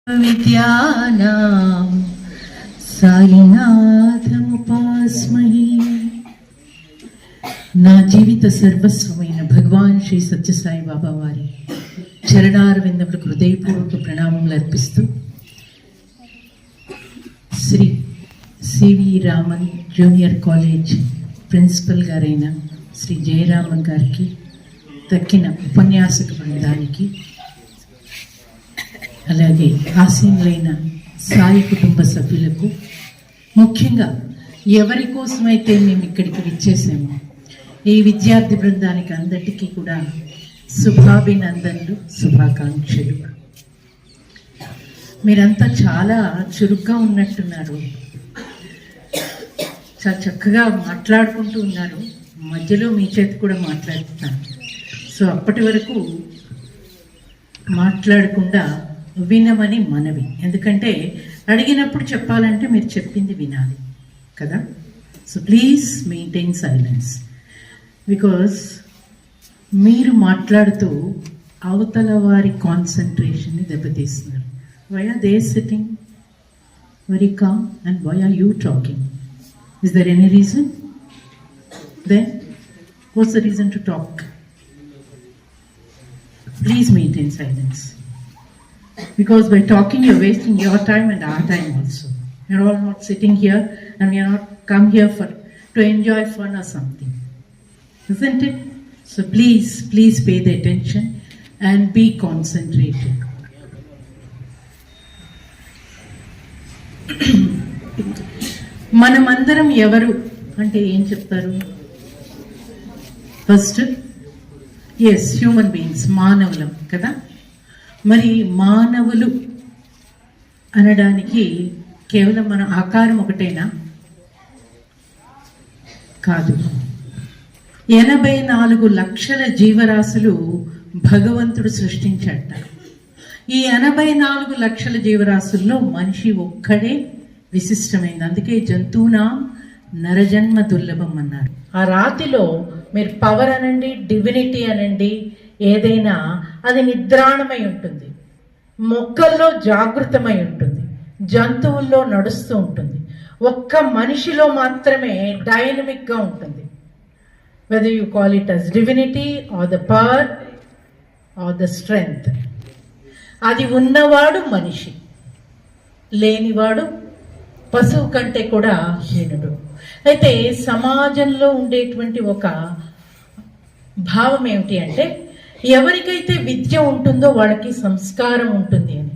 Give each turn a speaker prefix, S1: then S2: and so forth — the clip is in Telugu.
S1: విద్యానాం సాయినాథముపాస్మహే. నా జీవిత సర్వస్వమైన భగవాన్ శ్రీ సత్యసాయి బాబా వారి చరణారవిందములకు హృదయపూర్వక ప్రణామములు అర్పిస్తూ Shri C V Raman junior college principal గారైన శ్రీ జయరామన్ గారికి దక్కిన ఉపన్యాసక బృందానికి, అలాగే ఆసీనులైన సాయి కుటుంబ సభ్యులకు, ముఖ్యంగా ఎవరి కోసమైతే మేము ఇక్కడికి విచ్చేసామో ఈ విద్యార్థి బృందానికి అందరికీ కూడా శుభాభినందనలు, శుభాకాంక్షలు. మీరంతా చాలా చురుగ్గా ఉన్నట్టున్నారు, చాలా చక్కగా మాట్లాడుకుంటూ ఉన్నారు. మధ్యలో మీ చేతి కూడా మాట్లాడుతున్నాను. సో అప్పటి వరకు మాట్లాడకుండా వినమని మనవి. ఎందుకంటే అడిగినప్పుడు చెప్పాలంటే మీరు చెప్పింది వినాలి కదా. So please maintain silence, because మీరు మాట్లాడుతూ అవతల వారి కాన్సన్ట్రేషన్ని దెబ్బతీస్తున్నారు. Why are they sitting very calm and why are you talking? Is there any reason? Then what's the reason to talk? Please maintain silence, because by talking you're wasting your time and our time also. We're all not sitting here and we are not come here to enjoy fun or something, isn't it? So please pay the attention and be concentrated. మనమందరం ఎవరు అంటే ఏం చెప్తారు? ఫస్ట్ ఎస్, హ్యూమన్ బీయింగ్స్, మానవులం కదా. మరి మానవులు అనడానికి కేవలం మన ఆకారం ఒకటేనా? కాదు. 84 లక్షల జీవరాశులు భగవంతుడు సృష్టించాట. ఈ 84 లక్షల జీవరాశుల్లో మనిషి ఒక్కడే విశిష్టమైంది. అందుకే జంతువునా నరజన్మ దుర్లభం అన్నారు. ఆ రాతిలో మీరు పవర్ అనండి, డివినిటీ అనండి, ఏదైనా అది నిద్రాణమై ఉంటుంది. మొక్కల్లో జాగృతమై ఉంటుంది, జంతువుల్లో నడుస్తూ ఉంటుంది. ఒక్క మనిషిలో మాత్రమే డైనమిక్గా ఉంటుంది. Whether you call it as divinity or the power or the strength. అది ఉన్నవాడు మనిషి, లేనివాడు పశువు కంటే కూడా హీనుడు. అయితే సమాజంలో ఉండేటువంటి ఒక భావం ఏమిటి అంటే, ఎవరికైతే విద్య ఉంటుందో వాళ్ళకి సంస్కారం ఉంటుంది అని.